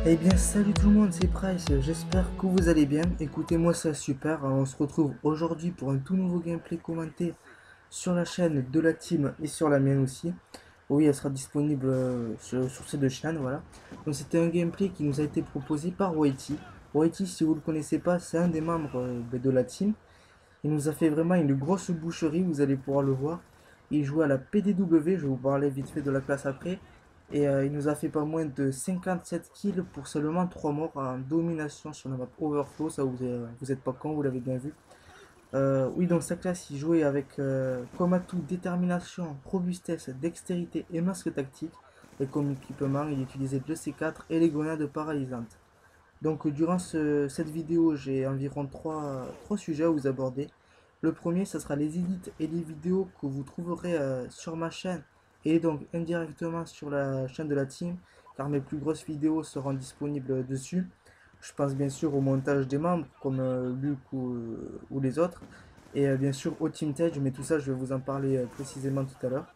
Eh bien salut tout le monde, c'est Price, j'espère que vous allez bien. Écoutez, moi ça super, on se retrouve aujourd'hui pour un tout nouveau gameplay commenté sur la chaîne de la team et sur la mienne aussi. Oui, elle sera disponible sur ces deux chaînes, voilà. Donc c'était un gameplay qui nous a été proposé par Whitey. Whitey, si vous ne le connaissez pas, c'est un des membres de la team. Il nous a fait vraiment une grosse boucherie, vous allez pouvoir le voir. Il jouait à la PDW, je vais vous parler vite fait de la classe après. Et il nous a fait pas moins de 57 kills pour seulement 3 morts en domination sur la map Overflow. Ça, vous êtes pas con, vous l'avez bien vu. Oui, dans sa classe, il jouait avec comme atout détermination, robustesse, dextérité et masque tactique. Et comme équipement, il utilisait le C4 et les grenades paralysantes. Donc durant cette vidéo, j'ai environ trois sujets à vous aborder. Le premier, ce sera les edits et les vidéos que vous trouverez sur ma chaîne et donc indirectement sur la chaîne de la team, car mes plus grosses vidéos seront disponibles dessus. Je pense bien sûr au montage des membres, comme Luc ou les autres, et bien sûr au Team Tage, mais tout ça, je vais vous en parler précisément tout à l'heure.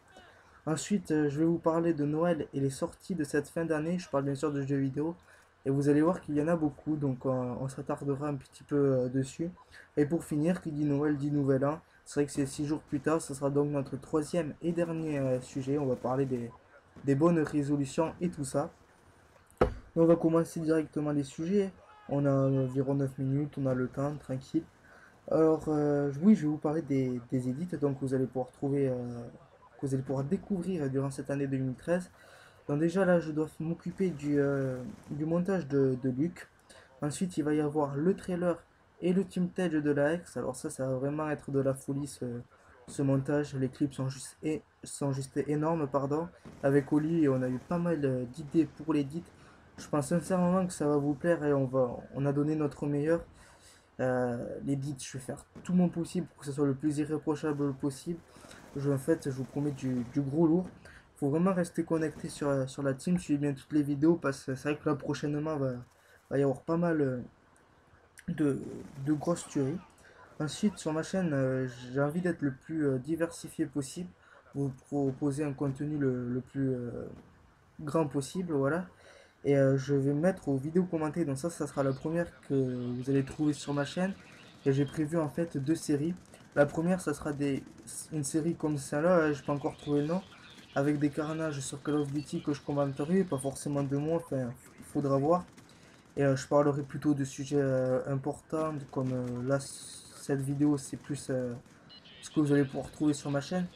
Ensuite, je vais vous parler de Noël et les sorties de cette fin d'année. Je parle bien sûr de jeux vidéo. Et vous allez voir qu'il y en a beaucoup, donc on s'attardera un petit peu dessus. Et pour finir, qui dit Noël dit Nouvel An. C'est vrai que c'est 6 jours plus tard, ce sera donc notre troisième et dernier sujet. On va parler des bonnes résolutions et tout ça. Donc on va commencer directement les sujets. On a environ 9 minutes, on a le temps, tranquille. Alors, oui, je vais vous parler des edits donc vous allez pouvoir trouver, que vous allez pouvoir découvrir durant cette année 2013. Donc déjà là, je dois m'occuper du montage de Luc. Ensuite, il va y avoir le trailer et le team tag de la Hex. Alors ça va vraiment être de la folie ce montage. Les clips sont juste énormes, pardon. Avec Oli, on a eu pas mal d'idées pour l'édit. Je pense sincèrement que ça va vous plaire et on a donné notre meilleur. L'édit, je vais faire tout mon possible pour que ce soit le plus irréprochable possible. En fait, je vous promets du gros lourd. Faut vraiment rester connecté sur la team, suivez bien toutes les vidéos parce que c'est vrai que là prochainement va y avoir pas mal de, de grosses tueries. Ensuite, sur ma chaîne, j'ai envie d'être le plus diversifié possible, vous proposer un contenu le plus grand possible, voilà. Et je vais mettre aux vidéos commentées, donc ça sera la première que vous allez trouver sur ma chaîne. Et j'ai prévu en fait deux séries. La première, ça sera une série comme celle-là, je peux encore trouver le nom, avec des carnages sur Call of Duty que je commenterai, pas forcément de moi, enfin, il faudra voir. Et je parlerai plutôt de sujets importants, comme là, cette vidéo, c'est plus ce que vous allez pouvoir trouver sur ma chaîne.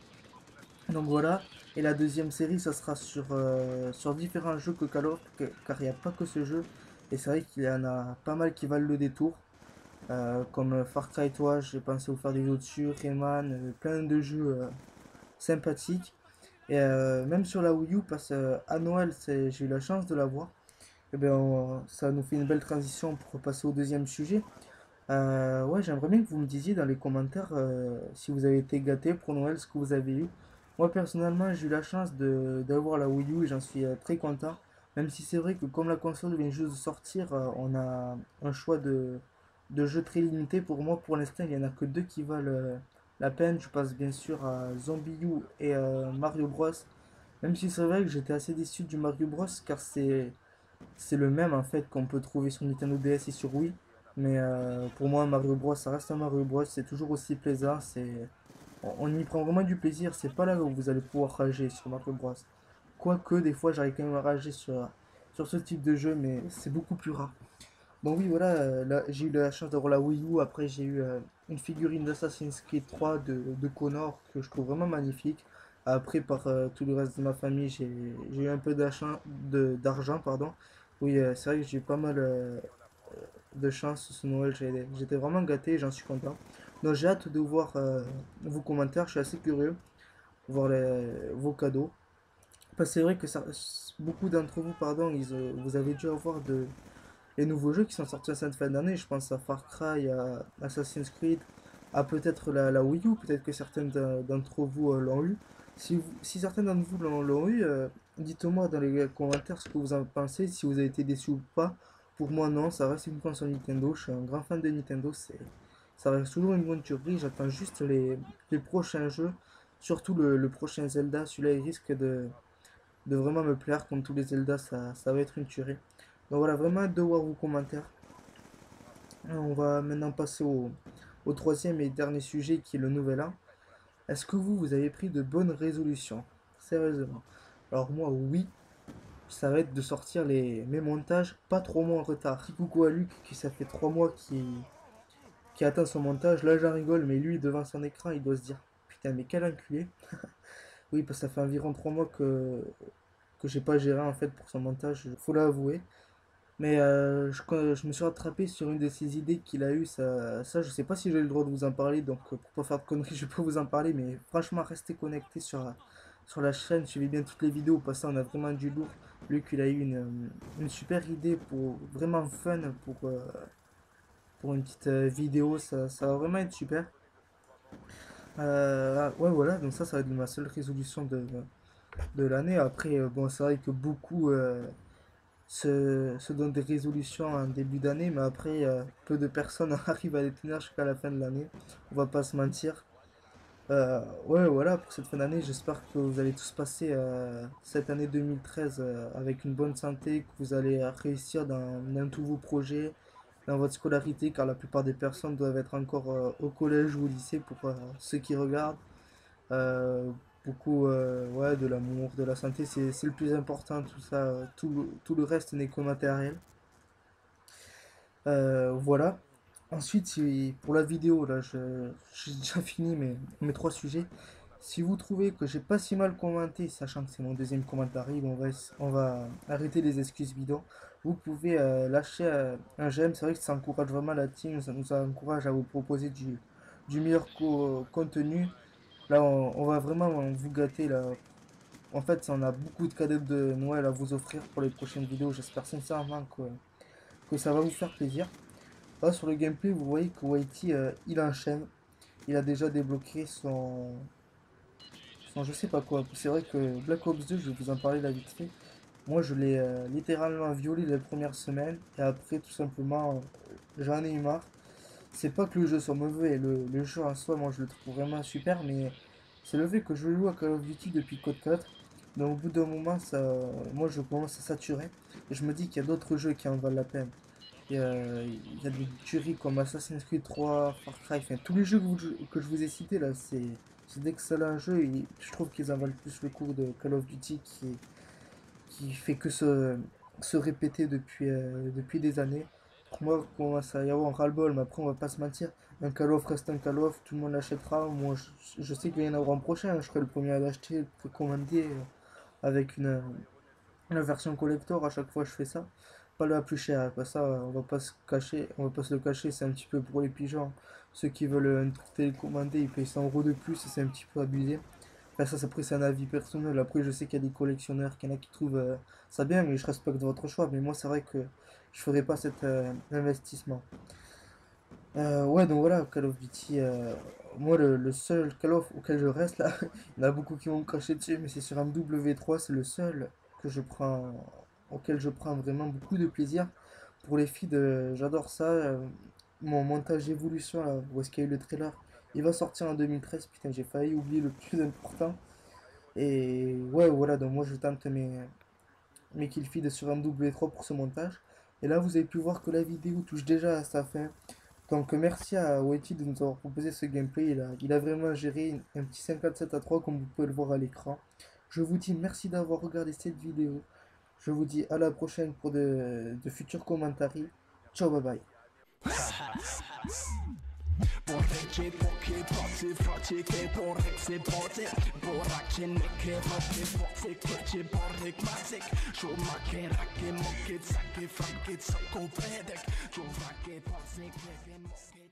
Donc voilà. Et la deuxième série, ça sera sur différents jeux que Call of, car il n'y a pas que ce jeu. Et c'est vrai qu'il y en a pas mal qui valent le détour. Comme Far Cry 3, j'ai pensé vous faire des vidéos dessus, Rayman, plein de jeux sympathiques. Et même sur la Wii U, parce qu'à Noël, j'ai eu la chance de l'avoir. Et bien, ça nous fait une belle transition pour passer au deuxième sujet. Ouais, j'aimerais bien que vous me disiez dans les commentaires si vous avez été gâté pour Noël, ce que vous avez eu. Moi, personnellement, j'ai eu la chance d'avoir la Wii U et j'en suis très content. Même si c'est vrai que comme la console vient juste de sortir, on a un choix de jeux très limité. Pour moi, pour l'instant, il n'y en a que deux qui valent la peine. Je passe bien sûr à Zombie U et Mario Bros. Même si c'est vrai que j'étais assez déçu du Mario Bros. Car c'est le même en fait qu'on peut trouver sur Nintendo DS et sur Wii. Mais pour moi, Mario Bros, ça reste un Mario Bros. C'est toujours aussi plaisant. On y prend vraiment du plaisir. C'est pas là où vous allez pouvoir rager sur Mario Bros. Quoique, des fois, j'arrive quand même à rager sur ce type de jeu, mais c'est beaucoup plus rare. Donc oui, voilà, là, j'ai eu la chance d'avoir la Wii U. Après, j'ai eu une figurine d'Assassin's Creed 3 de Connor que je trouve vraiment magnifique. Après, par tout le reste de ma famille, j'ai eu un peu d'argent, pardon. Oui, c'est vrai que j'ai eu pas mal de chance ce Noël. J'étais vraiment gâté et j'en suis content. Donc j'ai hâte de voir vos commentaires. Je suis assez curieux de voir vos cadeaux. Parce que c'est vrai que beaucoup d'entre vous, pardon, vous avez dû avoir les nouveaux jeux qui sont sortis à cette fin d'année. Je pense à Far Cry, à Assassin's Creed, à peut-être la Wii U. Peut-être que certains d'entre vous l'ont eu. Si certains d'entre vous l'ont eu, dites-moi dans les commentaires ce que vous en pensez, si vous avez été déçu ou pas. Pour moi, non, ça reste une console Nintendo. Je suis un grand fan de Nintendo. Ça reste toujours une bonne tuerie. J'attends juste les prochains jeux. Surtout le prochain Zelda. Celui-là, il risque de vraiment me plaire. Comme tous les Zelda, ça va être une tuerie. Donc voilà, vraiment hâte de voir vos commentaires. On va maintenant passer au troisième et dernier sujet qui est le nouvel an. Est-ce que vous avez pris de bonnes résolutions? Sérieusement. Alors moi, oui, ça va être de sortir mes montages pas trop mois en retard. Petit coucou à Luc qui ça fait 3 mois qui atteint son montage. Là j'en rigole, mais lui devant son écran il doit se dire putain mais quel enculé. Oui parce que ça fait environ 3 mois que j'ai pas géré en fait pour son montage, faut l'avouer. Mais je me suis rattrapé sur une de ces idées qu'il a eues, ça je sais pas si j'ai le droit de vous en parler, donc pour pas faire de conneries je peux vous en parler, mais franchement restez connectés sur la chaîne, suivez bien toutes les vidéos, parce que ça on a vraiment du lourd. Luc il a eu une super idée pour vraiment fun pour une petite vidéo, ça va vraiment être super. Ouais voilà, donc ça va être ma seule résolution de l'année. Après bon c'est vrai que beaucoup se donnent des résolutions en début d'année, mais après, peu de personnes arrivent à les tenir jusqu'à la fin de l'année. On va pas se mentir. Ouais, voilà, pour cette fin d'année, j'espère que vous allez tous passer cette année 2013 avec une bonne santé, que vous allez réussir dans tous vos projets, dans votre scolarité, car la plupart des personnes doivent être encore au collège ou au lycée pour ceux qui regardent. Euh, Beaucoup ouais, de l'amour, de la santé, c'est le plus important, tout ça, tout le reste n'est que matériel. Voilà. Ensuite, pour la vidéo, là, j'ai déjà fini mes 3 sujets. Si vous trouvez que j'ai pas si mal commenté, sachant que c'est mon deuxième commentaire, on va arrêter les excuses bidons. Vous pouvez lâcher un j'aime, c'est vrai que ça encourage vraiment la team, ça nous encourage à vous proposer du meilleur contenu. Là, on va vraiment vous gâter là. En fait, on a beaucoup de cadeaux de Noël à vous offrir pour les prochaines vidéos. J'espère sincèrement que ça va vous faire plaisir. Là, sur le gameplay, vous voyez que Whitey, il enchaîne. Il a déjà débloqué son je sais pas quoi. C'est vrai que Black Ops 2, je vais vous en parler là vite fait. Moi, je l'ai littéralement violé les premières semaines. Et après, tout simplement, j'en ai eu marre. C'est pas que le jeu soit mauvais. Le jeu en soi, moi, je le trouve vraiment super. Mais c'est le fait que je joue à Call of Duty depuis Code 4. Donc, au bout d'un moment, moi, je commence à saturer. Et je me dis qu'il y a d'autres jeux qui en valent la peine. Il y a des tueries comme Assassin's Creed 3, Far Cry, enfin tous les jeux que je vous ai cités là, c'est d'excellents jeux et je trouve qu'ils en valent plus le coup de Call of Duty qui fait que se répéter depuis des années. Pour moi, il commence à y avoir un ras-le-bol, mais après on va pas se mentir, un Call of reste un Call of, tout le monde l'achètera. Moi je sais qu'il va y en avoir un prochain, hein. Je serai le premier à l'acheter, le précommander avec la version collector, à chaque fois je fais ça. Pas la plus chère, pas ça, on va pas se cacher, on va pas se le cacher, c'est un petit peu pour les pigeons. Ceux qui veulent un truc télécommandé, ils payent 100 € de plus et c'est un petit peu abusé. Enfin, ça, après, c'est un avis personnel. Après, je sais qu'il y a des collectionneurs, qu'il y en a qui trouvent ça bien, mais je respecte votre choix. Mais moi, c'est vrai que je ferai pas cet investissement. Ouais, donc voilà, Call of Duty. Moi, le seul Call of auquel je reste là, il y en a beaucoup qui vont me cracher dessus, mais c'est sur MW3, c'est le seul que je prends, auquel je prends vraiment beaucoup de plaisir. Pour les feeds, j'adore ça. Mon montage évolution, là, où est-ce qu'il y a eu le trailer, il va sortir en 2013. Putain, j'ai failli oublier le plus important. Et ouais, voilà, donc moi je tente mes kill feeds sur MW3 pour ce montage. Et là, vous avez pu voir que la vidéo touche déjà à sa fin. Donc merci à Whitey de nous avoir proposé ce gameplay. Il a vraiment géré un petit 57-3 comme vous pouvez le voir à l'écran. Je vous dis merci d'avoir regardé cette vidéo. Je vous dis à la prochaine pour de futurs commentaires. Ciao, bye bye. Borreki, poki, poki, froci, ke borek, se bote Boraki, neke, roki, foxi, kechi, borek, masik Shumake, raki, moki, tsaki, franki, tsako, vedek Juvake, posi, kege, moki,